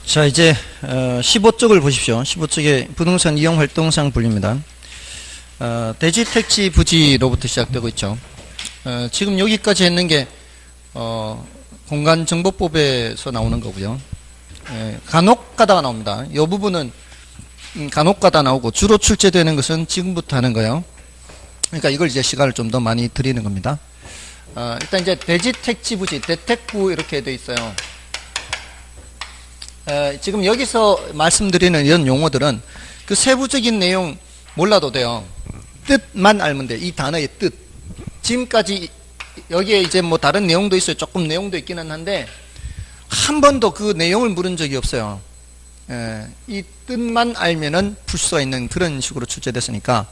자, 이제 15쪽을 보십시오. 15쪽에 부동산 이용 활동상 분류입니다. 대지, 택지, 부지로부터 시작되고 있죠. 지금 여기까지 했는 게 공간정보법에서 나오는 거고요. 간혹 가다가 나옵니다. 이 부분은 간혹 가다 나오고 주로 출제되는 것은 지금부터 하는 거예요. 그러니까 이걸 이제 시간을 좀 더 많이 드리는 겁니다. 일단 이제 대지, 택지, 부지, 대택부 이렇게 되어 있어요. 지금 여기서 말씀드리는 이런 용어들은 그 세부적인 내용 몰라도 돼요. 뜻만 알면 돼. 이 단어의 뜻. 지금까지 여기에 이제 뭐 다른 내용도 있어요. 조금 내용도 있기는 한데 한 번도 그 내용을 물은 적이 없어요. 이 뜻만 알면은 풀 수가 있는 그런 식으로 출제됐으니까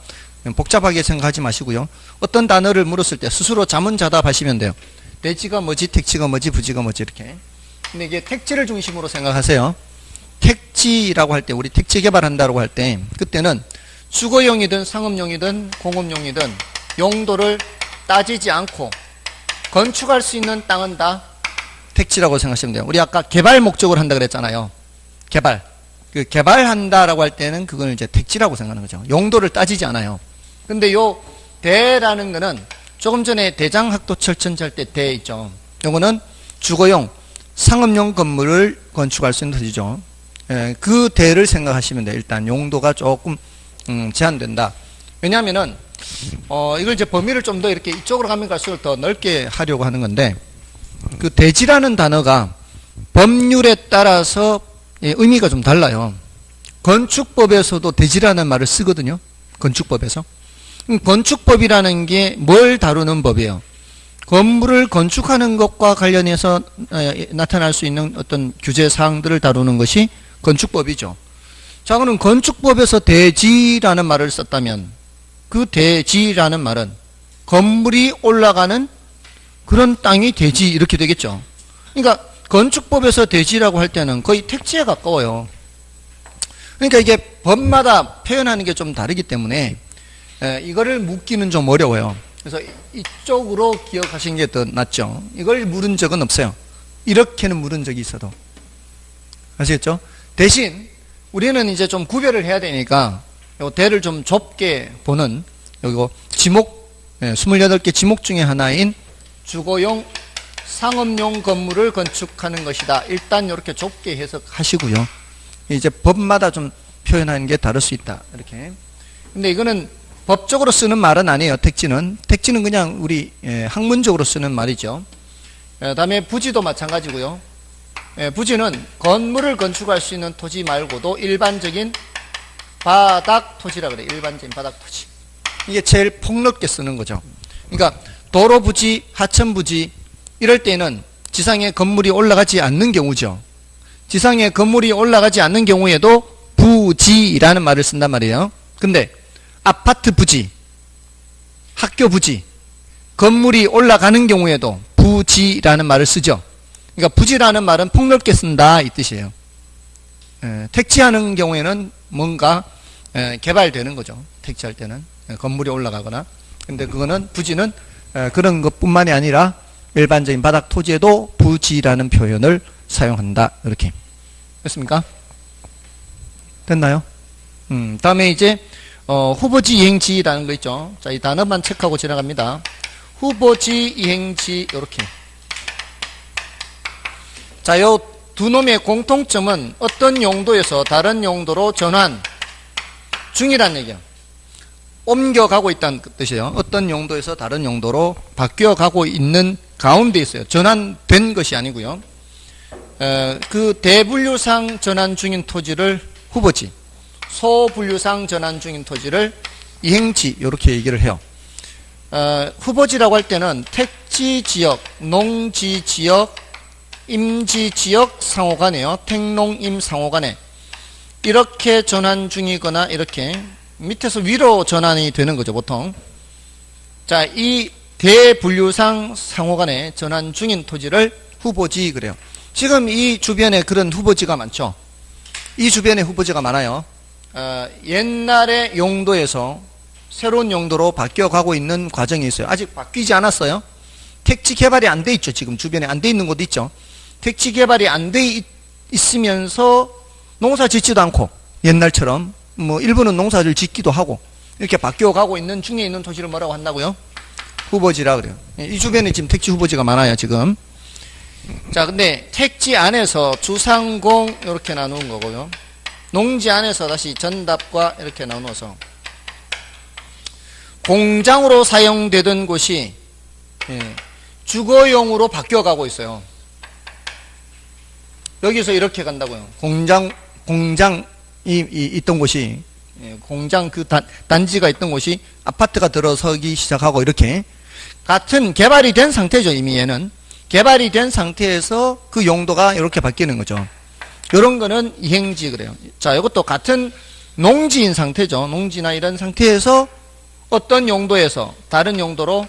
복잡하게 생각하지 마시고요. 어떤 단어를 물었을 때 스스로 자문자답하시면 돼요. 대지가 뭐지, 택지가 뭐지, 부지가 뭐지 이렇게. 근데 이게 택지를 중심으로 생각하세요. 택지라고 할 때, 우리 택지 개발한다고 할 때, 그때는 주거용이든 상업용이든 공업용이든 용도를 따지지 않고 건축할 수 있는 땅은 다 택지라고 생각하시면 돼요. 우리 아까 개발 목적으로 한다 그랬잖아요. 개발. 그 개발한다라고 할 때는 그걸 이제 택지라고 생각하는 거죠. 용도를 따지지 않아요. 근데 요 대라는 거는 조금 전에 대장학도철천지 할 때 대 있죠. 요거는 주거용, 상업용 건물을 건축할 수 있는 토지죠. 그 대를 생각하시면 돼요. 일단 용도가 조금 제한된다. 왜냐하면은 이걸 이제 범위를 좀 더 이렇게 이쪽으로 가면 갈수록 더 넓게 하려고 하는 건데, 그 대지라는 단어가 법률에 따라서 의미가 좀 달라요. 건축법에서도 대지라는 말을 쓰거든요. 건축법에서. 건축법이라는 게 뭘 다루는 법이에요? 건물을 건축하는 것과 관련해서 나타날 수 있는 어떤 규제 사항들을 다루는 것이 건축법이죠. 자, 그럼 건축법에서 대지라는 말을 썼다면 그 대지라는 말은 건물이 올라가는 그런 땅이 대지 이렇게 되겠죠. 그러니까 건축법에서 대지라고 할 때는 거의 택지에 가까워요. 그러니까 이게 법마다 표현하는 게 좀 다르기 때문에 이거를 묻기는 좀 어려워요. 그래서 이쪽으로 기억하시는 게 더 낫죠. 이걸 물은 적은 없어요. 이렇게는 물은 적이 있어도. 아시겠죠? 대신 우리는 이제 좀 구별을 해야 되니까 요 대를 좀 좁게 보는 요거 지목 28개 지목 중에 하나인 주거용 상업용 건물을 건축하는 것이다. 일단 이렇게 좁게 해석하시고요. 이제 법마다 좀 표현하는 게 다를 수 있다. 이렇게. 근데 이거는 법적으로 쓰는 말은 아니에요. 택지는 그냥 우리 학문적으로 쓰는 말이죠. 다음에 부지도 마찬가지고요. 부지는 건물을 건축할 수 있는 토지 말고도 일반적인 바닥 토지라 그래요. 일반적인 바닥 토지. 이게 제일 폭넓게 쓰는 거죠. 그러니까 도로 부지, 하천 부지 이럴 때는 지상에 건물이 올라가지 않는 경우죠. 지상에 건물이 올라가지 않는 경우에도 부지라는 말을 쓴단 말이에요. 근데 아파트 부지, 학교 부지, 건물이 올라가는 경우에도 부지라는 말을 쓰죠. 그러니까 부지라는 말은 폭넓게 쓴다 이 뜻이에요. 택지하는 경우에는 뭔가 개발되는 거죠. 택지할 때는 건물이 올라가거나. 근데 그거는 부지는 그런 것뿐만이 아니라 일반적인 바닥 토지에도 부지라는 표현을 사용한다. 이렇게 됐습니까? 됐나요? 다음에 이제 후보지 이행지라는 거 있죠. 자, 이 단어만 체크하고 지나갑니다. 후보지 이행지 이렇게. 자, 요 두 놈의 공통점은 어떤 용도에서 다른 용도로 전환 중이라는 얘기예요. 옮겨가고 있다는 뜻이에요. 어떤 용도에서 다른 용도로 바뀌어가고 있는 가운데 있어요. 전환된 것이 아니고요. 그 대분류상 전환 중인 토지를 후보지, 소분류상 전환 중인 토지를 이행지 이렇게 얘기를 해요. 후보지라고 할 때는 택지지역, 농지지역, 임지지역 상호간에요. 택농임 상호간에 이렇게 전환 중이거나 이렇게 밑에서 위로 전환이 되는 거죠. 보통. 자, 이 대분류상 상호간에 전환 중인 토지를 후보지 그래요. 지금 이 주변에 그런 후보지가 많죠. 이 주변에 후보지가 많아요. 옛날의 용도에서 새로운 용도로 바뀌어가고 있는 과정이 있어요. 아직 바뀌지 않았어요. 택지 개발이 안 돼 있죠. 지금 주변에 안 돼 있는 곳도 있죠. 택지 개발이 안 돼 있으면서 농사 짓지도 않고 옛날처럼 뭐 일부는 농사를 짓기도 하고 이렇게 바뀌어가고 있는 중에 있는 도시를 뭐라고 한다고요? 후보지라 그래요. 이 주변에 지금 택지 후보지가 많아요, 지금. 자, 근데 택지 안에서 주상공 이렇게 나누는 거고요. 농지 안에서 다시 전답과 이렇게 나누어서 공장으로 사용되던 곳이 주거용으로 바뀌어가고 있어요. 여기서 이렇게 간다고요. 공장이 있던 곳이 공장 그 단지가 있던 곳이 아파트가 들어서기 시작하고 이렇게 같은 개발이 된 상태죠. 이미 얘는 개발이 된 상태에서 그 용도가 이렇게 바뀌는 거죠. 이런 거는 이행지 그래요. 자, 이것도 같은 농지인 상태죠. 농지나 이런 상태에서 어떤 용도에서 다른 용도로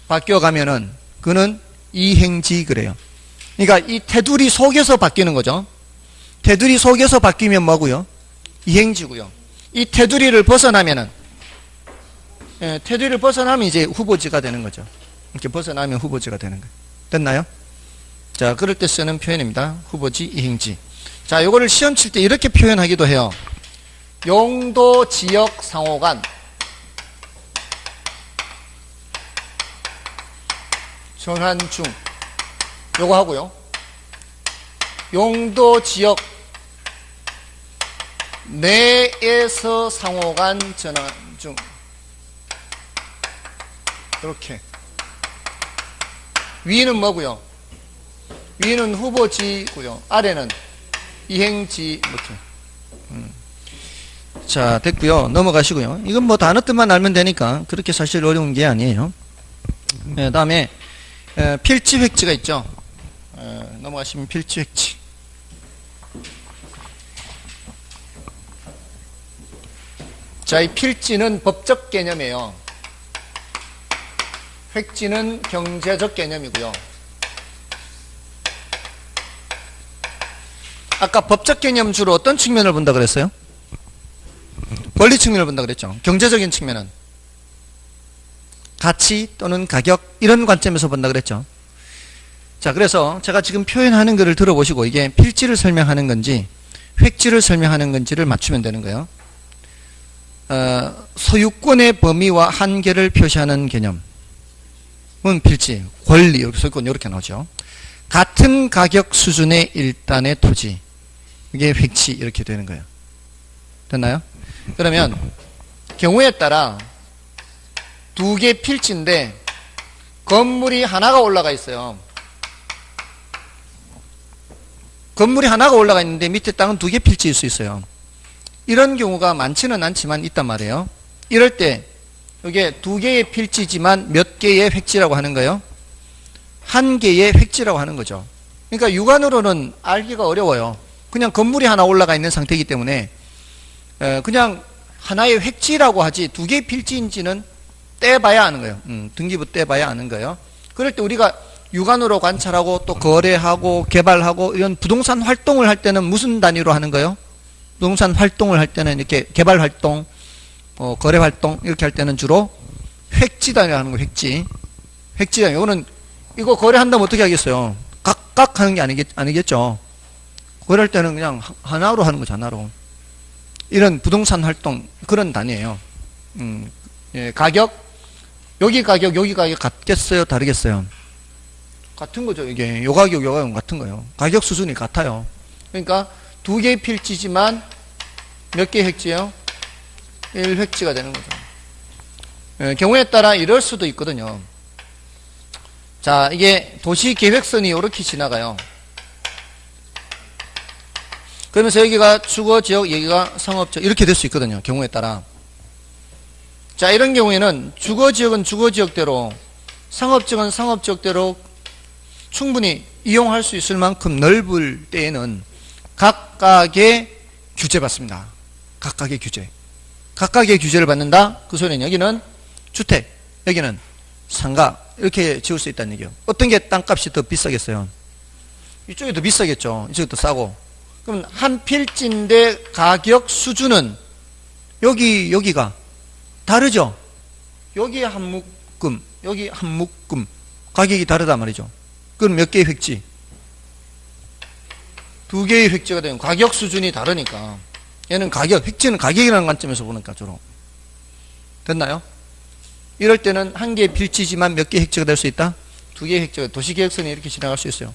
바뀌어가면은 그는 이행지 그래요. 그러니까 이 테두리 속에서 바뀌는 거죠. 테두리 속에서 바뀌면 뭐고요? 이행지고요. 이 테두리를 벗어나면은 테두리를 벗어나면 이제 후보지가 되는 거죠. 이렇게 벗어나면 후보지가 되는 거예요. 됐나요? 자, 그럴 때 쓰는 표현입니다. 후보지, 이행지. 자, 요거를 시험 칠 때 이렇게 표현하기도 해요. 용도, 지역, 상호간. 전환 중. 요거 하고요. 용도, 지역 내에서 상호간 전환 중. 이렇게. 위는 뭐고요? 위는 후보지고요. 아래는 이행지. 자, 됐고요. 넘어가시고요. 이건 뭐 단어 뜻만 알면 되니까 그렇게 사실 어려운 게 아니에요. 네, 다음에 필지 획지가 있죠. 넘어가시면 필지 획지. 자, 이 필지는 법적 개념이에요. 획지는 경제적 개념이고요. 아까 법적 개념 주로 어떤 측면을 본다 그랬어요? 권리 측면을 본다 그랬죠. 경제적인 측면은 가치 또는 가격 이런 관점에서 본다 그랬죠. 자, 그래서 제가 지금 표현하는 것을 들어보시고 이게 필지를 설명하는 건지 획지를 설명하는 건지를 맞추면 되는 거예요. 소유권의 범위와 한계를 표시하는 개념은 필지, 권리, 소유권 이렇게 나오죠. 같은 가격 수준의 일단의 토지, 이게 획지 이렇게 되는 거예요. 됐나요? 그러면 경우에 따라 두 개 필지인데 건물이 하나가 올라가 있어요. 건물이 하나가 올라가 있는데 밑에 땅은 두 개 필지일 수 있어요. 이런 경우가 많지는 않지만 있단 말이에요. 이럴 때 이게 두 개의 필지지만 몇 개의 획지라고 하는 거예요? 한 개의 획지라고 하는 거죠. 그러니까 육안으로는 알기가 어려워요. 그냥 건물이 하나 올라가 있는 상태이기 때문에 그냥 하나의 획지라고 하지 두 개의 필지인지는 떼봐야 아는 거예요. 등기부 떼봐야 아는 거예요. 그럴 때 우리가 육안으로 관찰하고 또 거래하고 개발하고 이런 부동산 활동을 할 때는 무슨 단위로 하는 거예요? 부동산 활동을 할 때는 이렇게 개발 활동, 거래 활동 이렇게 할 때는 주로 획지 단위로 하는 거예요. 획지 단위. 이거는 이거 거래한다면 어떻게 하겠어요? 각각 하는 게 아니겠죠. 거래할 때는 그냥 하나로 하는 거죠. 하나로. 이런 부동산 활동 그런 단위예요. 예, 가격 여기 가격 같겠어요? 다르겠어요? 같은 거죠. 이게 요 가격 같은 거예요. 가격 수준이 같아요. 그러니까 두 개의 필지지만 몇 개의 획지예요? 1획지가 되는 거죠. 예, 경우에 따라 이럴 수도 있거든요. 자, 이게 도시계획선이 이렇게 지나가요. 그러면서 여기가 주거지역, 여기가 상업지역 이렇게 될 수 있거든요. 경우에 따라. 자, 이런 경우에는 주거지역은 주거지역대로, 상업지역은 상업지역대로 충분히 이용할 수 있을 만큼 넓을 때에는 각각의 규제받습니다. 각각의 규제. 각각의 규제를 받는다? 그 소리는 여기는 주택, 여기는 상가 이렇게 지을 수 있다는 얘기예요. 어떤 게 땅값이 더 비싸겠어요? 이쪽이 더 비싸겠죠. 이쪽이 더 싸고. 그럼 한 필지인데 가격 수준은 여기가 다르죠. 여기 한 묶음, 여기 한 묶음 가격이 다르단 말이죠. 그럼 몇 개의 획지? 두 개의 획제가 되면 가격 수준이 다르니까 얘는 가격, 획제는 가격이라는 관점에서 보니까 주로 됐나요? 이럴 때는 한 개의 필지지만 몇 개의 획제가 될 수 있다? 두 개의 획제가 도시계획선이 이렇게 지나갈 수 있어요.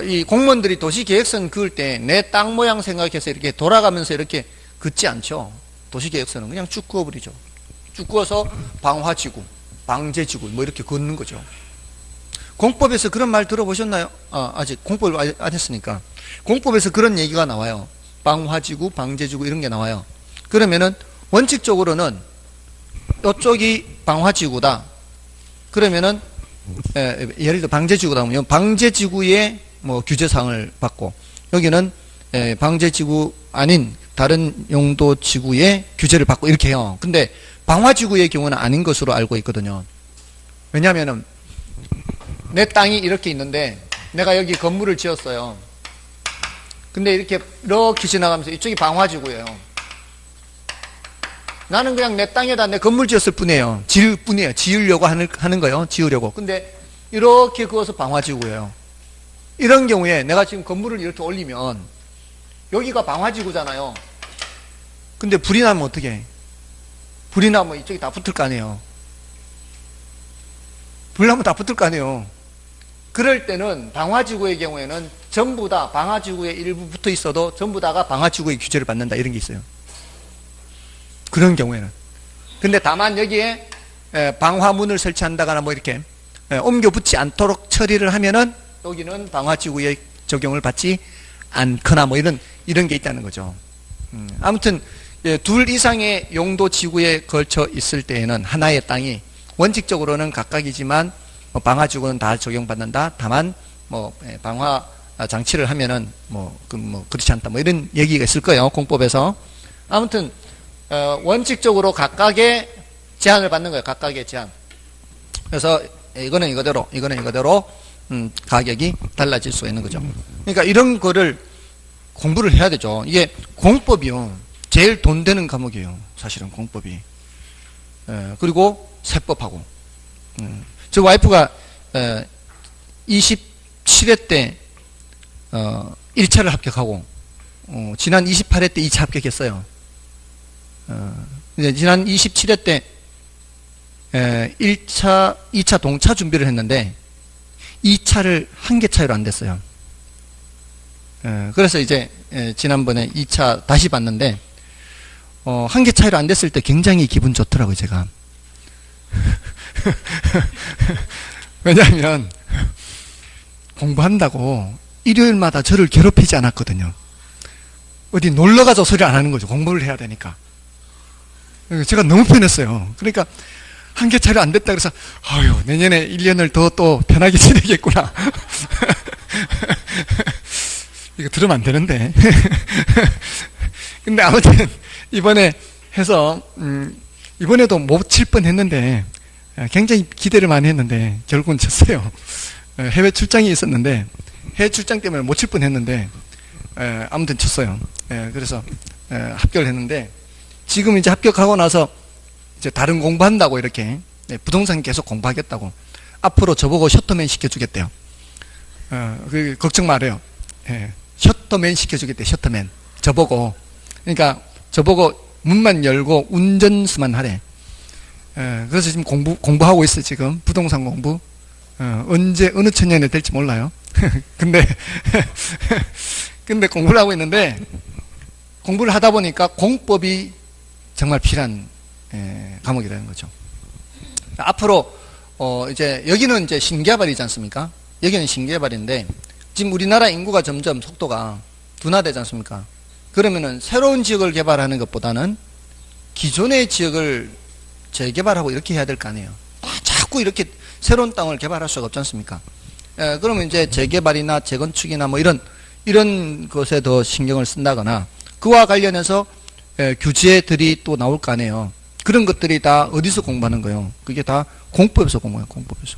이 공무원들이 도시계획선 그을 때 내 땅 모양 생각해서 이렇게 돌아가면서 이렇게 긋지 않죠. 도시계획선은 그냥 쭉 그어버리죠. 쭉 그어서 방화지구, 방제지구 뭐 이렇게 긋는 거죠. 공법에서 그런 말 들어보셨나요? 아직 공법을 안 했으니까. 공법에서 그런 얘기가 나와요. 방화지구, 방제지구 이런 게 나와요. 그러면은 원칙적으로는 이쪽이 방화지구다. 그러면은 예를 들어 방제지구다 하면 방제지구의 뭐 규제사항을 받고 여기는 방제지구 아닌 다른 용도 지구의 규제를 받고 이렇게 해요. 근데 방화지구의 경우는 아닌 것으로 알고 있거든요. 왜냐하면은 내 땅이 이렇게 있는데 내가 여기 건물을 지었어요. 근데 이렇게 지나가면서 이쪽이 방화지구예요. 나는 그냥 내 땅에다 내 건물 지었을 뿐이에요. 지을 뿐이에요. 지으려고 하는 거예요. 지으려고. 근데 이렇게 그어서 방화지구예요. 이런 경우에 내가 지금 건물을 이렇게 올리면 여기가 방화지구잖아요. 근데 불이 나면 어떻게 해? 불이 나면 이쪽이 다 붙을 거 아니에요. 불 나면 다 붙을 거 아니에요. 그럴 때는 방화지구의 경우에는 전부 다 방화지구에 일부 붙어 있어도 전부 다가 방화지구의 규제를 받는다 이런 게 있어요. 그런 경우에는. 근데 다만 여기에 방화문을 설치한다거나 뭐 이렇게 옮겨 붙지 않도록 처리를 하면은 여기는 방화지구의 적용을 받지 않거나 뭐 이런 게 있다는 거죠. 아무튼 둘 이상의 용도 지구에 걸쳐 있을 때에는 하나의 땅이 원칙적으로는 각각이지만 방화지구는 다 적용받는다. 다만 뭐 방화 장치를 하면은 그렇지 않다. 뭐 이런 얘기가 있을 거예요. 공법에서. 아무튼 원칙적으로 각각의 제한을 받는 거예요. 각각의 제한. 그래서 이거는 이거대로, 이거는 이거대로 가격이 달라질 수가 있는 거죠. 그러니까 이런 거를 공부를 해야 되죠. 이게 공법이요. 제일 돈 되는 과목이에요. 사실은 공법이. 그리고 세법하고. 저 와이프가 27회 때 1차를 합격하고 지난 28회 때 2차 합격했어요. 이제 지난 27회 때 1차, 2차 동차 준비를 했는데 2차를 한 개 차이로 안 됐어요. 그래서 이제 지난번에 2차 다시 봤는데 한 개 차이로 안 됐을 때 굉장히 기분 좋더라고요. 제가. 왜냐하면 공부한다고 일요일마다 저를 괴롭히지 않았거든요. 어디 놀러가서 소리 안 하는 거죠. 공부를 해야 되니까. 제가 너무 편했어요. 그러니까 한 개 차례 안 됐다 그래서 아유 내년에 1년을 더 또 편하게 지내겠구나. 이거 들으면 안 되는데. 근데 아무튼 이번에 해서 이번에도 못 칠 뻔 했는데 굉장히 기대를 많이 했는데 결국은 쳤어요. 해외 출장이 있었는데 해외 출장 때문에 못 칠 뻔 했는데 아무튼 쳤어요. 그래서 합격을 했는데 지금 이제 합격하고 나서 이제 다른 공부한다고 이렇게 부동산 계속 공부하겠다고 앞으로 저보고 셔터맨 시켜주겠대요. 걱정 말아요. 셔터맨 시켜주겠대. 셔터맨 저보고. 그러니까 저보고 문만 열고 운전수만 하래. 그래서 지금 공부하고 있어요. 지금 부동산 공부. 언제 어느 천년에 될지 몰라요. 근데 공부를 하고 있는데 공부를 하다 보니까 공법이 정말 필요한 과목이라는 거죠. 앞으로 이제 여기는 이제 신개발이지 않습니까? 여기는 신개발인데 지금 우리나라 인구가 점점 속도가 둔화되지 않습니까? 그러면은 새로운 지역을 개발하는 것보다는 기존의 지역을 재개발하고 이렇게 해야 될 거 아니에요. 자꾸 이렇게 새로운 땅을 개발할 수가 없지 않습니까? 그러면 이제 재개발이나 재건축이나 뭐 이런 것에 더 신경을 쓴다거나 그와 관련해서 규제들이 또 나올 거 아니에요. 그런 것들이 다 어디서 공부하는 거예요? 그게 다 공법에서 공부해요. 공법에서.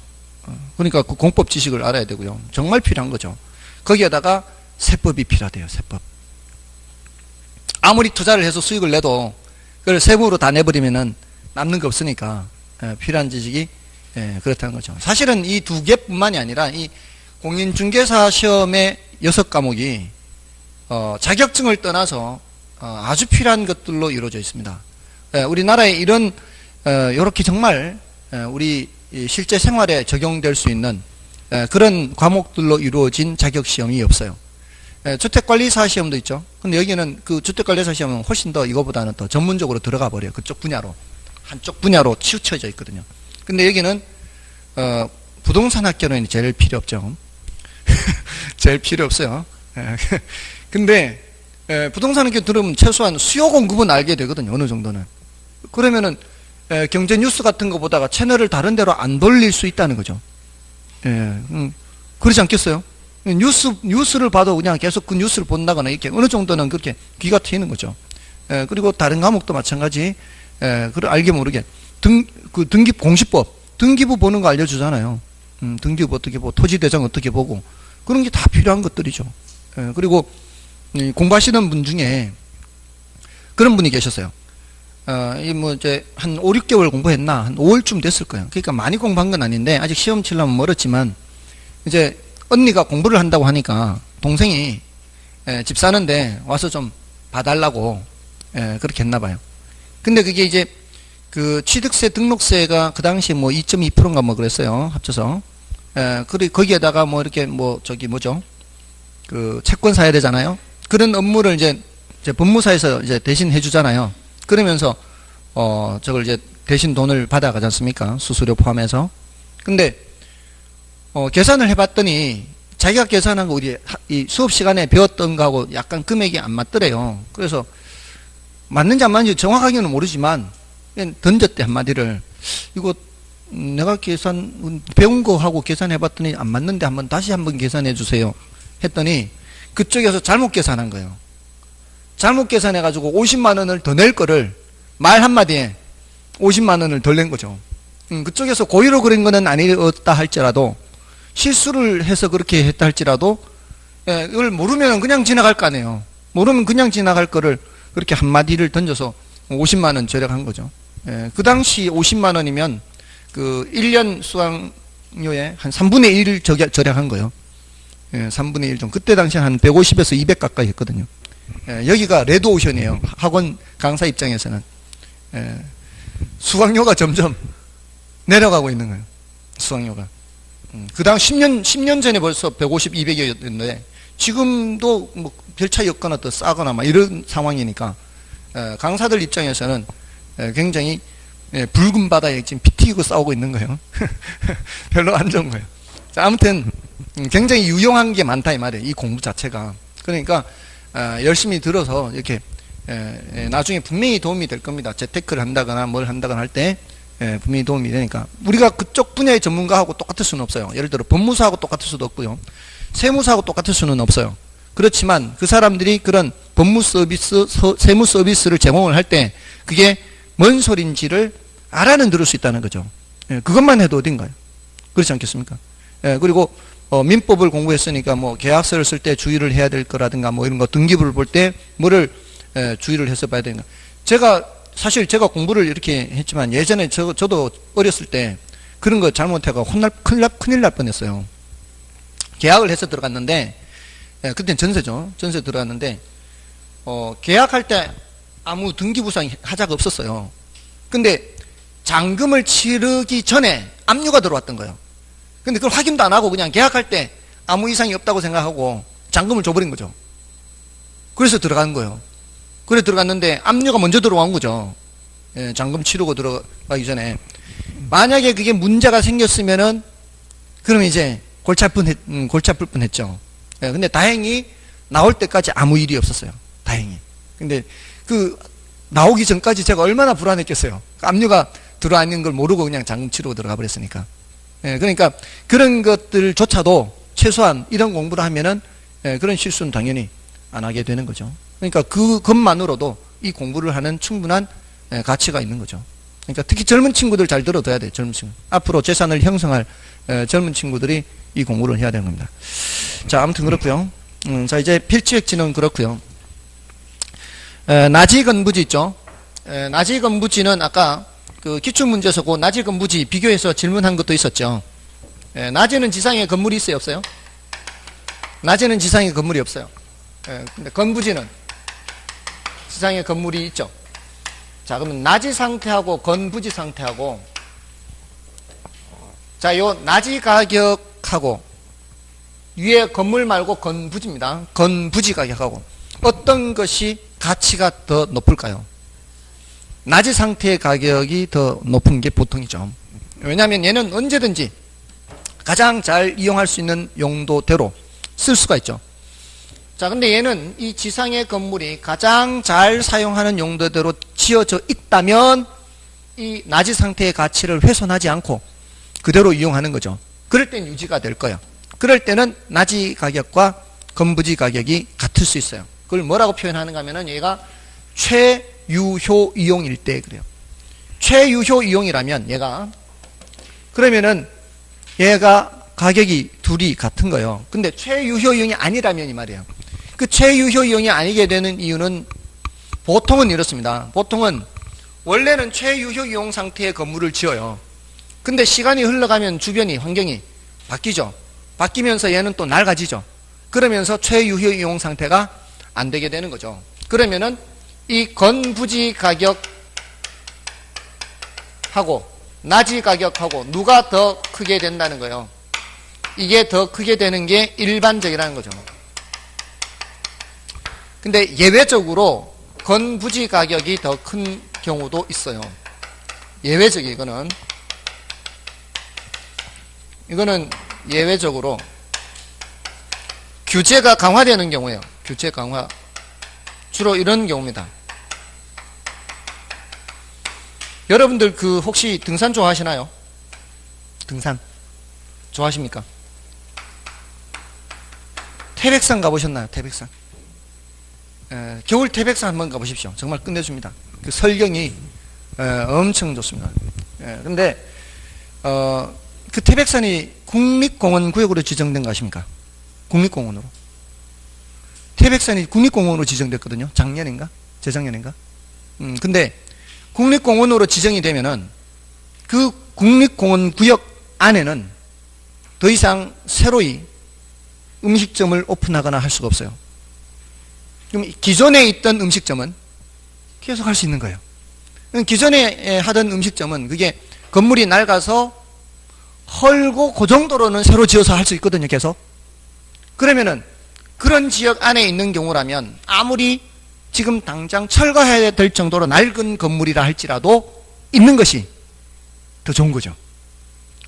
그러니까 그 공법 지식을 알아야 되고요. 정말 필요한 거죠. 거기에다가 세법이 필요하대요. 세법. 아무리 투자를 해서 수익을 내도 그걸 세법으로 다 내버리면은 남는 게 없으니까 필요한 지식이 그렇다는 거죠. 사실은 이 두 개뿐만이 아니라 이 공인중개사 시험의 6과목이 자격증을 떠나서 아주 필요한 것들로 이루어져 있습니다. 우리나라에 이런 이렇게 정말 우리 실제 생활에 적용될 수 있는 그런 과목들로 이루어진 자격시험이 없어요. 주택관리사 시험도 있죠. 근데 여기는 그 주택관리사 시험은 훨씬 더 이거보다는 더 전문적으로 들어가 버려요. 그쪽 분야로. 한쪽 분야로 치우쳐져 있거든요. 근데 여기는 부동산 학교는 제일 필요 없죠. 제일 필요 없어요. 근데 부동산 학교 들으면 최소한 수요 공급은 알게 되거든요. 어느 정도는. 그러면은 경제 뉴스 같은 거 보다가 채널을 다른 데로 안 돌릴 수 있다는 거죠. 그러지 않겠어요? 뉴스를 봐도 그냥 계속 그 뉴스를 본다거나 이렇게 어느 정도는 그렇게 귀가 트이는 거죠. 그리고 다른 과목도 마찬가지. 그걸 알게 모르게 그 등기 공시법 등기부 보는 거 알려주잖아요. 등기부 어떻게 보고 토지대장 어떻게 보고 그런 게 다 필요한 것들이죠. 그리고 공부하시는 분 중에 그런 분이 계셨어요. 뭐 이제 한 5, 6개월 공부했나 한 5월쯤 됐을 거예요. 그러니까 많이 공부한 건 아닌데 아직 시험 치려면 멀었지만 이제 언니가 공부를 한다고 하니까 동생이 집 사는데 와서 좀 봐달라고 그렇게 했나 봐요. 근데 그게 이제 그 취득세 등록세가 그 당시 뭐 2.2%인가 뭐 그랬어요. 합쳐서. 그리고 거기에다가 뭐 이렇게 뭐 저기 뭐죠? 그 채권 사야 되잖아요. 그런 업무를 이제 법무사에서 이제 대신 해주잖아요. 그러면서 저걸 이제 대신 돈을 받아가지 않습니까? 수수료 포함해서. 근데 계산을 해봤더니 자기가 계산한 거 우리 이 수업 시간에 배웠던 거하고 약간 금액이 안 맞더래요. 그래서 맞는지 안 맞는지 정확하게는 모르지만 그냥 던졌대 한마디를. 이거 내가 배운 거하고 계산해봤더니 안 맞는데 다시 한번 계산해 주세요 했더니 그쪽에서 잘못 계산한 거예요. 잘못 계산해가지고 50만 원을 더 낼 거를 말 한마디에 50만 원을 덜 낸 거죠. 그쪽에서 고의로 그런 거는 아니었다 할지라도 실수를 해서 그렇게 했다 할지라도 이걸 모르면 그냥 지나갈 거 아니에요. 모르면 그냥 지나갈 거를 그렇게 한마디를 던져서 50만 원 절약한 거죠. 그 당시 50만 원이면 그 1년 수강료에 한 3분의 1을 절약한 거예요. 3분의 1 정도. 그때 당시에 한 150에서 200 가까이 했거든요. 여기가 레드오션이에요. 학원 강사 입장에서는. 수강료가 점점 내려가고 있는 거예요. 수강료가. 그 다음 10년 전에 벌써 150, 200이었는데 지금도 뭐 별 차이 없거나 더 싸거나 막 이런 상황이니까 강사들 입장에서는 굉장히 붉은 바다에 지금 피 튀기고 싸우고 있는 거예요. 별로 안 좋은 거예요. 자, 아무튼 굉장히 유용한 게 많다 이 말이에요. 이 공부 자체가. 그러니까 열심히 들어서 이렇게 나중에 분명히 도움이 될 겁니다. 재테크를 한다거나 뭘 한다거나 할 때 분명히 도움이 되니까. 우리가 그쪽 분야의 전문가하고 똑같을 수는 없어요. 예를 들어 법무사하고 똑같을 수도 없고요. 세무사하고 똑같을 수는 없어요. 그렇지만 그 사람들이 그런 법무 서비스, 세무 서비스를 제공을 할 때 그게 뭔 소린지를 알아는 들을 수 있다는 거죠. 그것만 해도 어딘가요? 그렇지 않겠습니까? 그리고 민법을 공부했으니까 뭐 계약서를 쓸 때 주의를 해야 될 거라든가 뭐 이런 거 등기부를 볼 때 뭐를 주의를 해서 봐야 되는가. 사실 제가 공부를 이렇게 했지만 예전에 저도 어렸을 때 그런 거 잘못해가 큰일 날 뻔했어요. 계약을 해서 들어갔는데 그때는 전세죠. 전세 들어갔는데 계약할 때 아무 등기부상 하자가 없었어요. 근데 잔금을 치르기 전에 압류가 들어왔던 거예요. 근데 그걸 확인도 안 하고 그냥 계약할 때 아무 이상이 없다고 생각하고 잔금을 줘버린 거죠. 그래서 들어간 거예요. 그래 들어갔는데 압류가 먼저 들어온 거죠. 잔금 치르고 들어가기 전에. 만약에 그게 문제가 생겼으면은 그럼 이제 골치 아플 뻔했죠. 근데 다행히 나올 때까지 아무 일이 없었어요. 다행히. 근데 그 나오기 전까지 제가 얼마나 불안했겠어요. 압류가 들어앉는 걸 모르고 그냥 잔금 치르고 들어가 버렸으니까. 그러니까 그런 것들조차도 최소한 이런 공부를 하면은 그런 실수는 당연히 안 하게 되는 거죠. 그러니까 그것만으로도 이 공부를 하는 충분한 가치가 있는 거죠. 그러니까 특히 젊은 친구들 잘 들어둬야 돼요. 젊은 친구. 앞으로 재산을 형성할 젊은 친구들이 이 공부를 해야 되는 겁니다. 자, 아무튼 그렇고요. 자, 이제 필지획지는 그렇고요. 나지건부지 있죠. 나지건부지는 아까 그 기출문제에서 그 나지건부지 비교해서 질문한 것도 있었죠. 낮에는 지상에 건물이 있어요, 없어요? 낮에는 지상에 건물이 없어요. 근데 건부지는 지상에 건물이 있죠. 자, 그러면 낮이 상태하고 건부지 상태하고, 자, 요 낮이 가격하고 위에 건물 말고 건부지입니다. 건부지 가격하고 어떤 것이 가치가 더 높을까요? 낮이 상태의 가격이 더 높은 게 보통이죠. 왜냐하면 얘는 언제든지 가장 잘 이용할 수 있는 용도대로 쓸 수가 있죠. 자, 근데 얘는 이 지상의 건물이 가장 잘 사용하는 용도대로 지어져 있다면 이 낮이 상태의 가치를 훼손하지 않고 그대로 이용하는 거죠. 그럴 땐 유지가 될 거예요. 그럴 때는 낮이 가격과 건부지 가격이 같을 수 있어요. 그걸 뭐라고 표현하는가 하면은 얘가 최유효 이용일 때 그래요. 최유효 이용이라면 얘가, 그러면은 얘가 가격이 둘이 같은 거예요. 근데 최유효 이용이 아니라면 이 말이에요. 그 최유효 이용이 아니게 되는 이유는 보통은 이렇습니다. 보통은 원래는 최유효 이용 상태의 건물을 지어요. 근데 시간이 흘러가면 주변이, 환경이 바뀌죠. 바뀌면서 얘는 또 낡아지죠. 그러면서 최유효 이용 상태가 안 되게 되는 거죠. 그러면은 이 건부지 가격하고 낮이 가격하고 누가 더 크게 된다는 거예요. 이게 더 크게 되는 게 일반적이라는 거죠. 근데 예외적으로 건부지 가격이 더 큰 경우도 있어요. 예외적이 이거는 예외적으로 규제가 강화되는 경우예요. 규제 강화. 주로 이런 경우입니다. 여러분들 혹시 등산 좋아하시나요? 등산 좋아하십니까? 태백산 가보셨나요? 태백산. 겨울 태백산 한번 가보십시오. 정말 끝내줍니다. 그 설경이 엄청 좋습니다. 근데 그 태백산이 국립공원 구역으로 지정된 거 아십니까? 국립공원으로. 태백산이 국립공원으로 지정됐거든요. 작년인가? 재작년인가? 근데 국립공원으로 지정이 되면은 그 국립공원 구역 안에는 더 이상 새로이 음식점을 오픈하거나 할 수가 없어요. 그럼 기존에 있던 음식점은 계속 할 수 있는 거예요. 기존에 하던 음식점은 그게 건물이 낡아서 헐고 그 정도로는 새로 지어서 할 수 있거든요. 계속. 그러면은 그런 지역 안에 있는 경우라면 아무리 지금 당장 철거해야 될 정도로 낡은 건물이라 할지라도 있는 것이 더 좋은 거죠.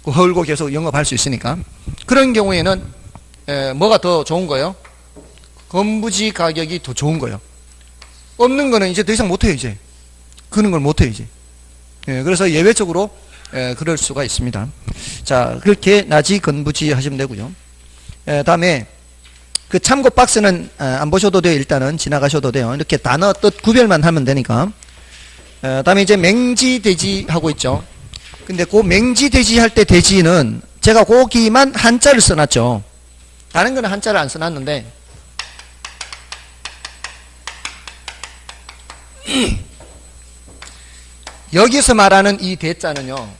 헐고 계속 영업할 수 있으니까. 그런 경우에는 뭐가 더 좋은 거예요? 건부지 가격이 더 좋은 거예요. 없는 거는 이제 더 이상 못해요. 이제 그런 걸 못해요. 이제. 그래서 예외적으로 그럴 수가 있습니다. 자, 그렇게 낮이 건부지 하시면 되고요. 다음에 그 참고 박스는 안 보셔도 돼요. 일단은 지나가셔도 돼요. 이렇게 단어 뜻 구별만 하면 되니까. 다음에 이제 맹지 돼지 하고 있죠. 근데 그 맹지 돼지 할 때 돼지는 제가 고기만 한자를 써놨죠. 다른 거는 한자를 안 써놨는데 여기서 말하는 이 대자는요,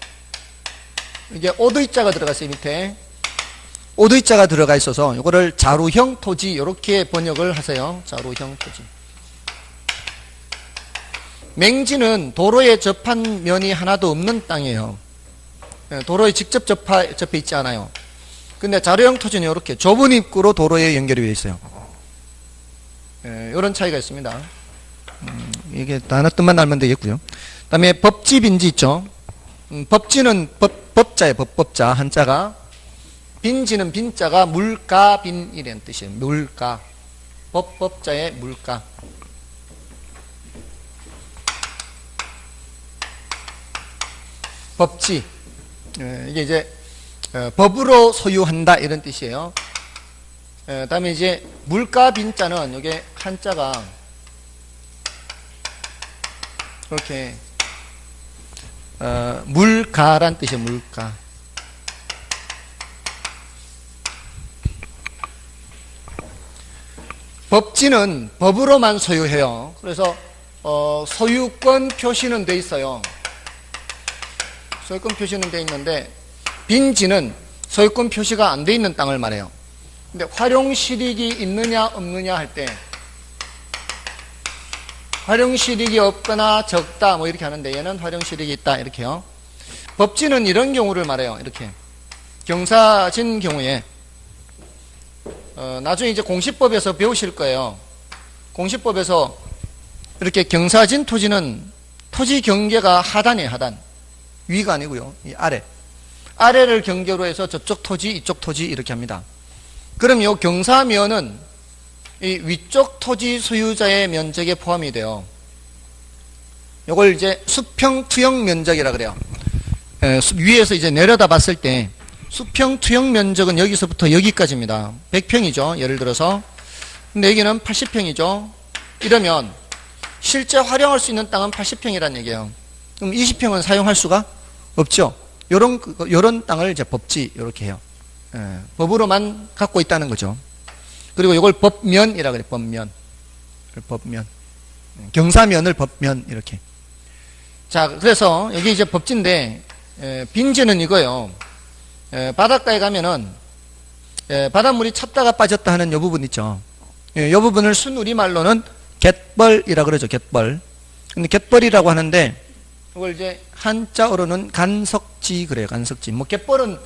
이게 오드이자가 들어갔어요. 밑에 오드이자가 들어가 있어서 이거를 자루형 토지 이렇게 번역을 하세요. 자루형 토지. 맹지는 도로에 접한 면이 하나도 없는 땅이에요. 도로에 직접 접해 있지 않아요. 근데 자루형 토지는 이렇게 좁은 입구로 도로에 연결이 되어 있어요. 이런 차이가 있습니다. 이게 단어 뜻만 알면 되겠고요. 그 다음에 법지, 빈지 있죠. 법지는 법자예요. 법자 한자가. 빈지는 빈자가 물가, 빈이라는 뜻이에요. 물가. 법자의 물가. 법지. 이게 이제 법으로 소유한다 이런 뜻이에요. 다음에 이제 물가 빈자는 이게 한자가 이렇게 물가란 뜻이에요. 물가. 법지는 법으로만 소유해요. 그래서 소유권 표시는 돼 있어요. 소유권 표시는 돼 있는데 빈지는 소유권 표시가 안 돼 있는 땅을 말해요. 근데 활용실익이 있느냐 없느냐 할 때 활용실익이 없거나 적다 뭐 이렇게 하는데 얘는 활용실익이 있다 이렇게요. 법지는 이런 경우를 말해요. 이렇게 경사진 경우에 나중에 이제 공시법에서 배우실 거예요. 공시법에서 이렇게 경사진 토지는 토지 경계가 하단이에요. 하단. 위가 아니고요. 이 아래. 아래를 경계로 해서 저쪽 토지 이쪽 토지 이렇게 합니다. 그럼 이 경사면은 이 위쪽 토지 소유자의 면적에 포함이 돼요. 이걸 이제 수평 투영 면적이라 그래요. 위에서 이제 내려다 봤을 때 수평 투영 면적은 여기서부터 여기까지입니다. 100평이죠. 예를 들어서. 근데 여기는 80평이죠. 이러면 실제 활용할 수 있는 땅은 80평이라는 얘기예요. 그럼 20평은 사용할 수가 없죠. 요런 땅을 이제 법지 이렇게 해요. 법으로만 갖고 있다는 거죠. 그리고 이걸 법면이라 그래요. 법면. 법면. 경사면을 법면 이렇게. 자, 그래서 여기 이제 법지인데 빈지는 이거예요. 바닷가에 가면은 바닷물이 찼다가 빠졌다 하는 요 부분 있죠. 이 부분을 순우리말로는 갯벌이라 그러죠. 갯벌. 근데 갯벌이라고 하는데 이걸 이제 한자어로는 간석지 그래요. 간석지. 뭐 갯벌은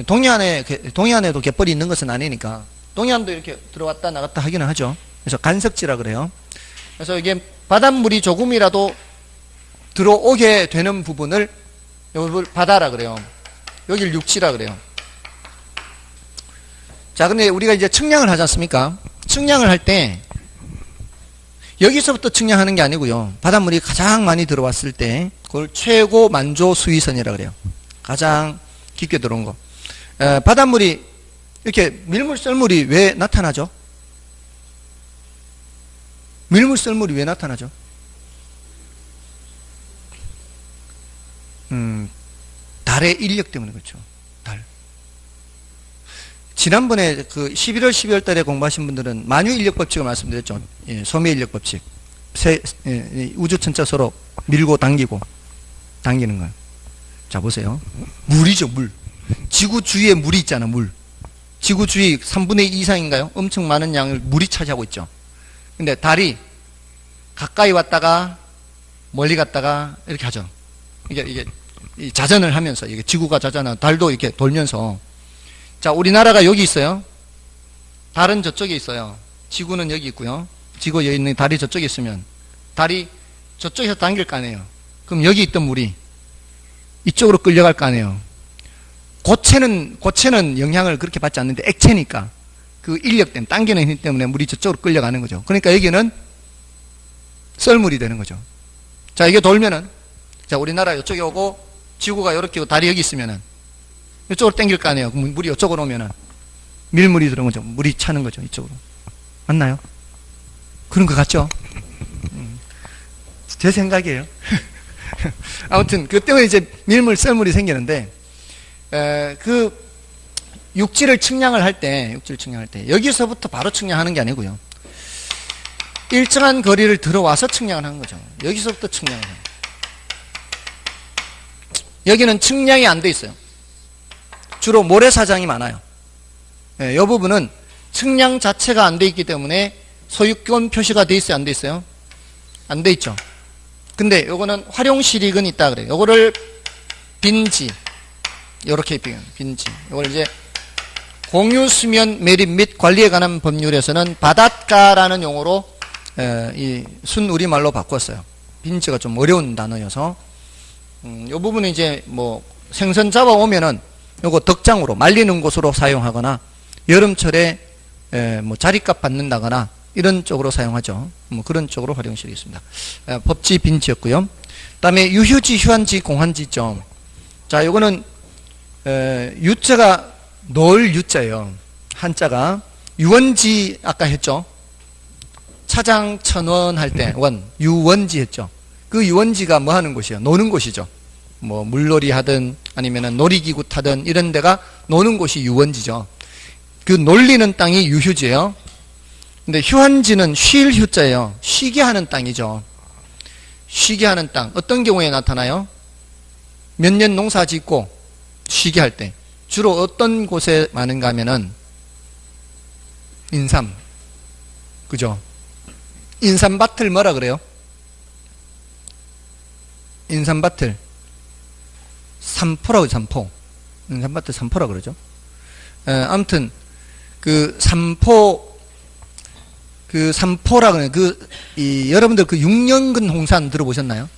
동해안에도 갯벌이 있는 것은 아니니까 동해안도 이렇게 들어왔다 나갔다 하기는 하죠. 그래서 간석지라 그래요. 그래서 이게 바닷물이 조금이라도 들어오게 되는 부분을 여기를 바다라 그래요. 여기를 육지라 그래요. 자, 근데 우리가 이제 측량을 하지 않습니까? 측량을 할 때 여기서부터 측량하는 게 아니고요. 바닷물이 가장 많이 들어왔을 때 그걸 최고 만조 수위선이라 그래요. 가장 깊게 들어온 거. 바닷물이 이렇게 밀물 썰물이 왜 나타나죠? 밀물 썰물이 왜 나타나죠? 달의 인력 때문에 그렇죠. 달. 지난번에 그 11월, 12월 달에 공부하신 분들은 만유 인력 법칙을 말씀드렸죠. 예, 소매 인력 법칙. 우주천자 서로 밀고 당기고, 당기는 걸. 자, 보세요. 물이죠, 물. 지구 주위에 물이 있잖아, 물. 지구 주위 3분의 2 이상인가요? 엄청 많은 양을 물이 차지하고 있죠. 근데 달이 가까이 왔다가 멀리 갔다가 이렇게 하죠. 이게 자전을 하면서, 이게 지구가 자전하고 달도 이렇게 돌면서. 자, 우리나라가 여기 있어요. 달은 저쪽에 있어요. 지구는 여기 있고요. 지구 여기 있는 달이 저쪽에 있으면 달이 저쪽에서 당길 거 아니에요. 그럼 여기 있던 물이 이쪽으로 끌려갈 거 아니에요. 고체는 영향을 그렇게 받지 않는데 액체니까 그 인력 때문에, 당기는 힘 때문에 물이 저쪽으로 끌려가는 거죠. 그러니까 여기는 썰물이 되는 거죠. 자, 이게 돌면은, 자, 우리나라 이쪽에 오고 지구가 이렇게 오고 달이 여기 있으면은 이쪽으로 당길 거 아니에요. 물이 이쪽으로 오면은 밀물이 들어온 거죠. 물이 차는 거죠. 이쪽으로. 맞나요? 그런 것 같죠? 제 생각이에요. 아무튼 그 때문에 이제 밀물 썰물이 생기는데 그 육지를 측량을 할 때 여기서부터 바로 측량하는 게 아니고요. 일정한 거리를 들어와서 측량을 하는 거죠. 여기서부터 측량을 해요. 여기는 측량이 안 돼 있어요. 주로 모래사장이 많아요. 이 부분은 측량 자체가 안 돼 있기 때문에 소유권 표시가 돼 있어요? 안 돼 있어요? 안 돼 있죠. 근데 요거는 활용실익은 있다 그래요. 요거를 빈지, 요렇게 빈지. 요걸 이제 공유수면 매립 및 관리에 관한 법률에서는 바닷가라는 용어로 이 순우리말로 바꿨어요. 빈지가 좀 어려운 단어여서 요 부분은 이제 뭐 생선 잡아오면은 요거 덕장으로 말리는 곳으로 사용하거나 여름철에 뭐 자리값 받는다거나 이런 쪽으로 사용하죠. 뭐 그런 쪽으로 활용실이 있습니다. 법지 빈지였고요. 그다음에 유휴지, 휴한지, 공한지 있죠. 자, 요거는 유자가 놀 유자예요. 한자가 유원지 아까 했죠. 차장천원 할 때 원 유원지 했죠. 그 유원지가 뭐 하는 곳이에요? 노는 곳이죠. 뭐 물놀이 하든 아니면은 놀이기구 타든 이런 데가 노는 곳이 유원지죠. 그 놀리는 땅이 유휴지예요. 근데 휴한지는 쉴 휴자예요. 쉬게 하는 땅이죠. 쉬게 하는 땅. 어떤 경우에 나타나요? 몇 년 농사 짓고 쉬게 할 때. 주로 어떤 곳에 많은가 하면은 인삼. 그죠? 인삼밭을 뭐라 그래요? 인삼밭을 삼포라고, 삼포. 인삼밭을 삼포라 그러죠. 아무튼, 삼포라 그래요. 여러분들 6년근 홍삼 들어보셨나요?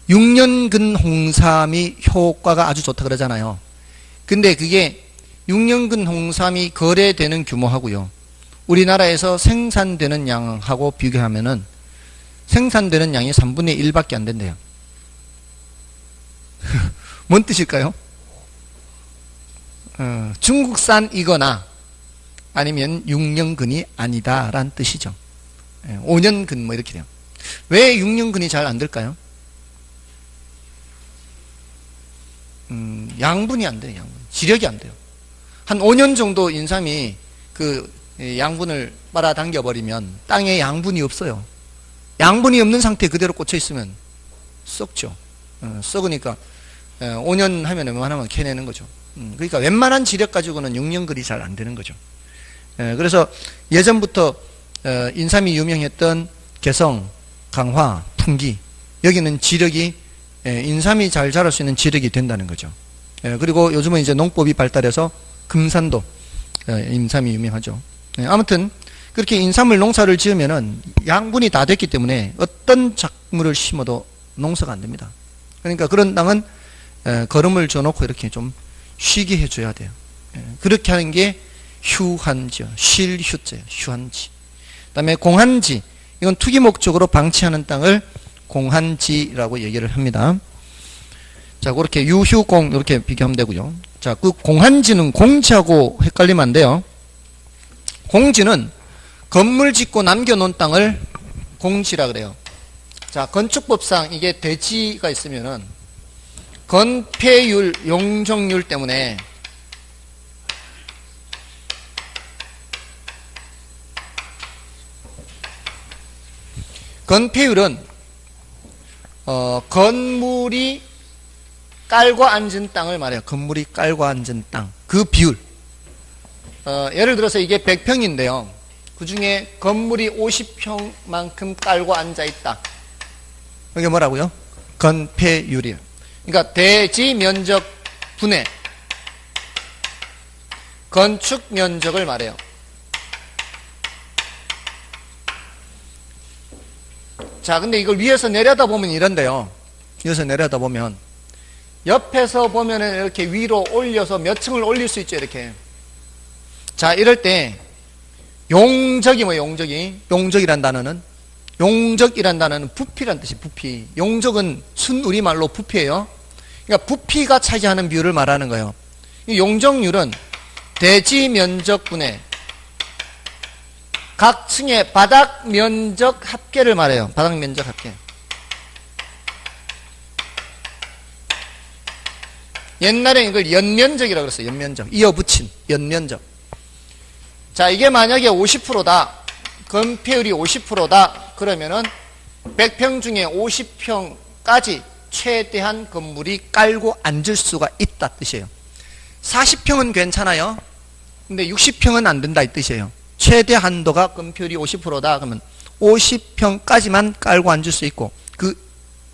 6년근 홍삼이 효과가 아주 좋다 그러잖아요. 근데 그게 6년근 홍삼이 거래되는 규모하고요, 우리나라에서 생산되는 양하고 비교하면은 생산되는 양이 3분의 1밖에 안 된대요. 뭔 뜻일까요? 중국산이거나 아니면 6년근이 아니다라는 뜻이죠. 5년근 뭐 이렇게 돼요. 왜 6년근이 잘 안 될까요? 양분이 안 돼요. 양분. 지력이 안 돼요. 한 5년 정도 인삼이 양분을 빨아당겨 버리면 땅에 양분이 없어요. 양분이 없는 상태에 그대로 꽂혀 있으면 썩죠. 썩으니까 5년 하면 웬만하면 캐내는 거죠. 그러니까 웬만한 지력 가지고는 6년근이 잘 안 되는 거죠. 그래서 예전부터 인삼이 유명했던 개성, 강화, 풍기, 여기는 지력이 인삼이 잘 자랄 수 있는 지력이 된다는 거죠. 그리고 요즘은 이제 농법이 발달해서 금산도 인삼이 유명하죠. 아무튼 그렇게 인삼을 농사를 지으면은 양분이 다 됐기 때문에 어떤 작물을 심어도 농사가 안 됩니다. 그러니까 그런 땅은 거름을 줘놓고 이렇게 좀 쉬게 해줘야 돼요. 그렇게 하는 게 휴한지요. 쉴 휴자예요. 휴한지. 그 다음에 공한지, 이건 투기 목적으로 방치하는 땅을 공한지라고 얘기를 합니다. 자, 그렇게 유휴공 이렇게 비교하면 되고요. 자, 그 공한지는 공지하고 헷갈리면 안 돼요. 공지는 건물 짓고 남겨놓은 땅을 공지라 그래요. 자, 건축법상 이게 대지가 있으면은 건폐율, 용적률 때문에 건폐율은 건물이 깔고 앉은 땅을 말해요. 건물이 깔고 앉은 땅. 그 비율. 예를 들어서 이게 100평인데요. 그 중에 건물이 50평만큼 깔고 앉아있다. 이게 뭐라고요? 건폐율이에요. 그러니까 대지 면적 분의 건축 면적을 말해요. 자, 근데 이걸 위에서 내려다보면 이런데요. 위에서 내려다보면 옆에서 보면은 이렇게 위로 올려서 몇 층을 올릴 수 있죠, 이렇게. 자, 이럴 때 용적이 뭐예요, 용적이? 용적이란 단어는 부피란 뜻이 부피. 용적은 순우리말로 부피예요. 그러니까 부피가 차지하는 비율을 말하는 거예요. 용적률은 대지 면적분의 각 층의 바닥 면적 합계를 말해요. 바닥 면적 합계. 옛날에 이걸 연면적이라고 그랬어요. 연면적. 이어붙인 연면적. 자, 이게 만약에 50%다. 건폐율이 50%다. 그러면은 100평 중에 50평까지 최대한 건물이 깔고 앉을 수가 있다 뜻이에요. 40평은 괜찮아요. 근데 60평은 안 된다 이 뜻이에요. 최대 한도가 건폐율이 50%다. 그러면 50평까지만 깔고 앉을 수 있고 그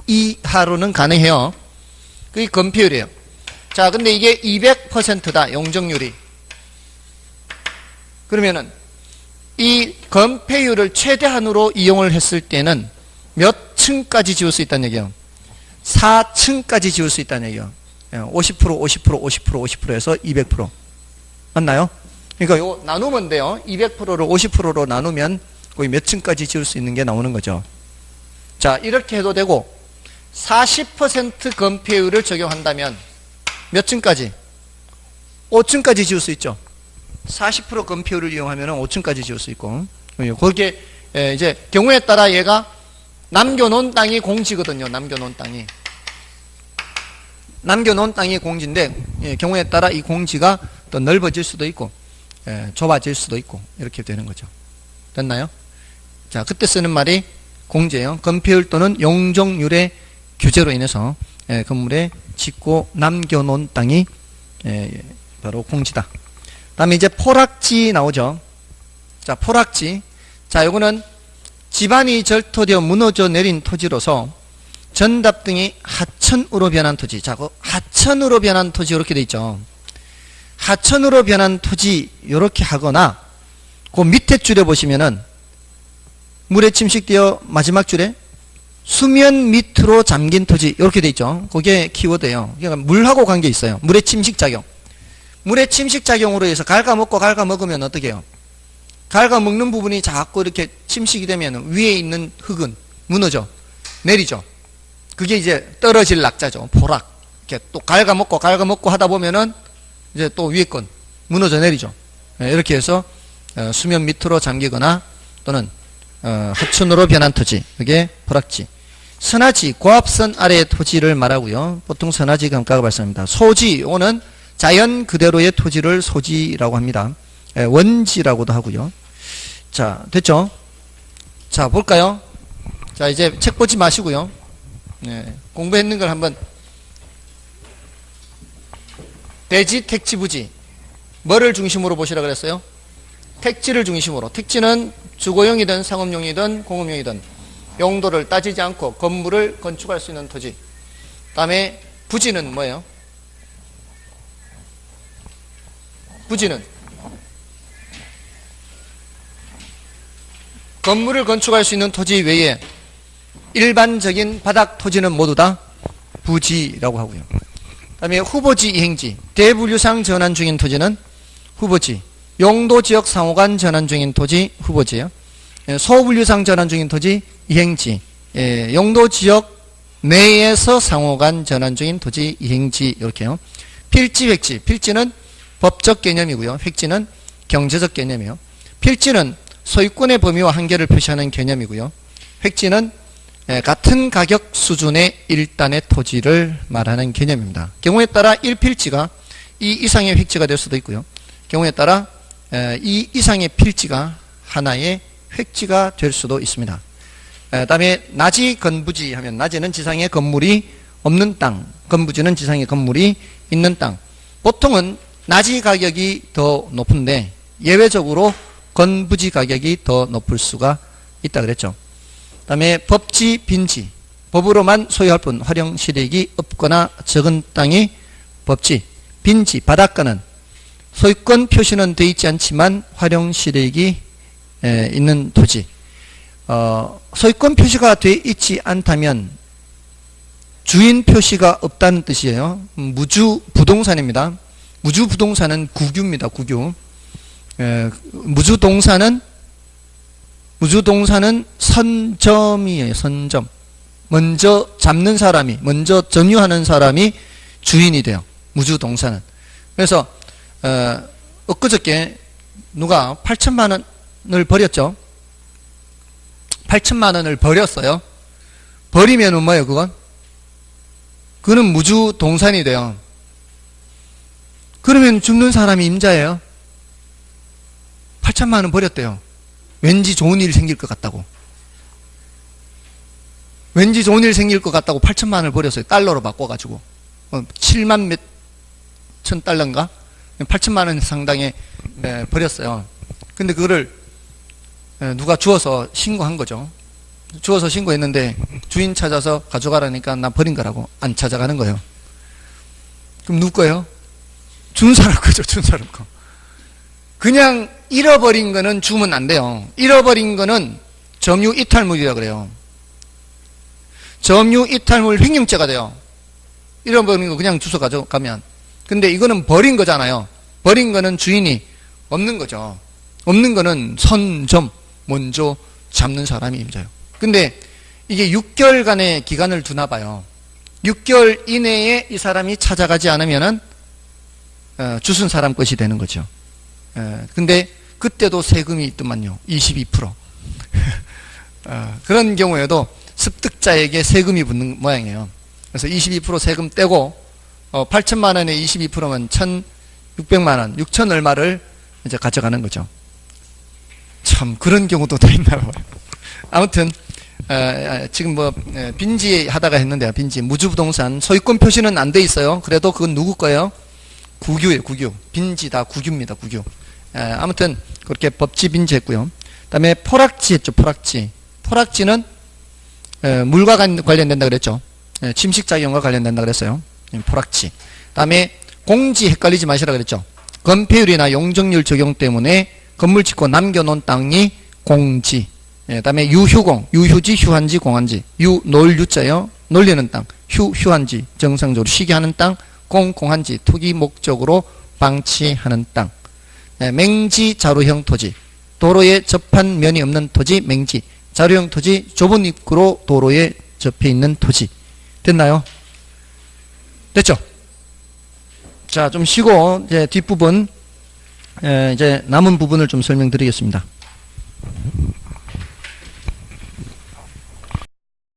이하로는 가능해요. 그게 건폐율이에요. 자, 근데 이게 200%다. 용적률이. 그러면은 이 건폐율을 최대한으로 이용을 했을 때는 몇 층까지 지을 수 있다는 얘기예요? 4층까지 지을 수 있다는 얘기예요. 50%, 50%, 50%, 50%에서 200%. 맞나요? 그러니까 요 나누면 돼요. 200%를 50%로 나누면 거의 몇 층까지 지을 수 있는 게 나오는 거죠. 자, 이렇게 해도 되고 40% 건폐율을 적용한다면 몇 층까지? 5층까지 지을 수 있죠. 40% 건폐율을 이용하면 5층까지 지을 수 있고, 거기에 이제 경우에 따라 얘가 남겨놓은 땅이 공지거든요. 남겨놓은 땅이 공지인데, 경우에 따라 이 공지가 더 넓어질 수도 있고, 좁아질 수도 있고, 이렇게 되는 거죠. 됐나요? 자, 그때 쓰는 말이 공지예요. 건폐율 또는 용적률의 규제로 인해서 건물에 짓고 남겨놓은 땅이 바로 공지다. 다음에 이제 포락지 나오죠. 자, 포락지. 자, 요거는 지반이 절토되어 무너져 내린 토지로서 전답 등이 하천으로 변한 토지. 자, 그 하천으로 변한 토지 이렇게 돼 있죠. 하천으로 변한 토지 이렇게 하거나 그 밑에 줄에 보시면은 물에 침식되어 마지막 줄에 수면 밑으로 잠긴 토지 이렇게 돼 있죠. 그게 키워드예요. 그러니까 물하고 관계 있어요. 물의 침식작용. 물의 침식작용으로 해서 갉아먹으면 어떻게 해요? 갉아먹는 부분이 자꾸 이렇게 침식이 되면 위에 있는 흙은 무너져 내리죠. 그게 이제 떨어질 낙자죠. 포락. 이렇게 또 갉아먹고 하다 보면은 이제 또 위에 건 무너져 내리죠. 이렇게 해서 수면 밑으로 잠기거나 또는 하천으로 변한 토지. 그게 포락지. 선하지, 고압선 아래의 토지를 말하고요. 보통 선하지 감가가 발생합니다. 소지, 이거는 자연 그대로의 토지를 소지라고 합니다. 원지라고도 하고요. 자, 됐죠? 자, 볼까요? 자, 이제 책 보지 마시고요. 공부했는 걸 한번. 대지, 택지, 부지. 뭐를 중심으로 보시라 그랬어요? 택지를 중심으로. 택지는 주거용이든 상업용이든 공업용이든 용도를 따지지 않고 건물을 건축할 수 있는 토지. 다음에 부지는 뭐예요? 부지는 건물을 건축할 수 있는 토지 외에 일반적인 바닥 토지는 모두 다 부지라고 하고요. 다음에 후보지, 이행지. 대분류상 전환 중인 토지는 후보지. 용도지역 상호간 전환 중인 토지 후보지예요. 소분류상 전환 중인 토지 이행지. 용도지역 내에서 상호간 전환 중인 토지 이행지. 이렇게요. 필지, 획지. 필지는 법적 개념이고요. 획지는 경제적 개념이에요. 필지는 소유권의 범위와 한계를 표시하는 개념이고요. 획지는 같은 가격 수준의 일단의 토지를 말하는 개념입니다. 경우에 따라 1필지가 2 이상의 획지가 될 수도 있고요. 경우에 따라 2 이상의 필지가 하나의 획지가 될 수도 있습니다. 다음에 나지, 건부지 하면 나지는 지상에 건물이 없는 땅, 건부지는 지상에 건물이 있는 땅. 보통은 나지 가격이 더 높은데 예외적으로 건부지 가격이 더 높을 수가 있다 그랬죠. 다음에 법지, 빈지. 법으로만 소유할 뿐 활용 실익이 없거나 적은 땅이 법지. 빈지, 바닷가는 소유권 표시는 되어 있지 않지만 활용 실익이 있는 토지. 소유권 표시가 되어 있지 않다면 주인 표시가 없다는 뜻이에요. 무주 부동산입니다. 무주 부동산은 국유입니다. 국유. 무주동산은 선점이에요. 선점. 먼저 잡는 사람이, 먼저 점유하는 사람이 주인이 돼요. 무주동산은. 그래서 엊그저께 누가 8천만 원을 버렸죠. 8천만 원을 버렸어요. 버리면은 뭐예요, 그건? 그는 무주동산이 돼요. 그러면 죽는 사람이 임자예요. 8천만 원 버렸대요. 왠지 좋은 일 생길 것 같다고. 왠지 좋은 일 생길 것 같다고 8천만 원을 버렸어요. 달러로 바꿔가지고. 7만 몇천 달러인가? 8천만 원 상당의 버렸어요. 근데 그거를 누가 주워서 신고한 거죠. 주워서 신고했는데 주인 찾아서 가져가라니까 나 버린 거라고 안 찾아가는 거예요. 그럼 누구 거예요? 준 사람 거죠. 준 사람 거. 그냥 잃어버린 거는 주면 안 돼요. 잃어버린 거는 점유 이탈물이라 그래요. 점유 이탈물 횡령죄가 돼요. 잃어버린 거 그냥 주워 가져가면. 근데 이거는 버린 거잖아요. 버린 거는 주인이 없는 거죠. 없는 거는 선점, 먼저 잡는 사람이 임자요. 근데 이게 6개월간의 기간을 두나 봐요. 6개월 이내에 이 사람이 찾아가지 않으면은 주순 사람 것이 되는 거죠. 근데 그때도 세금이 있더만요. 22%. 그런 경우에도 습득자에게 세금이 붙는 모양이에요. 그래서 22% 세금 떼고 8천만 원에 22%면 1,600만 원, 6천 얼마를 이제 가져가는 거죠. 참 그런 경우도 다 있나 봐요. 아무튼 지금 뭐 빈지 하다가 했는데요. 빈지 무주부동산 소유권 표시는 안 돼 있어요. 그래도 그건 누구 거예요? 국유예요. 국유. 빈지 다 국유입니다. 국유. 아무튼 그렇게 법지 빈지했고요. 그다음에 포락지 했죠. 포락지. 포락지는 물과 관련된다 그랬죠. 침식작용과 관련된다 그랬어요. 포락지. 그다음에 공지 헷갈리지 마시라 그랬죠. 건폐율이나 용적률 적용 때문에 건물 짓고 남겨놓은 땅이 공지. 그다음에 유휴공, 유휴지, 휴한지, 공한지. 놀 유자요. 놀리는 땅. 휴한지, 정상적으로 쉬게 하는 땅. 공한지, 투기 목적으로 방치하는 땅. 맹지, 자루형 토지. 도로에 접한 면이 없는 토지, 맹지. 자루형 토지, 좁은 입구로 도로에 접해 있는 토지. 됐나요? 됐죠? 자, 좀 쉬고, 이제 뒷부분, 이제 남은 부분을 좀 설명드리겠습니다.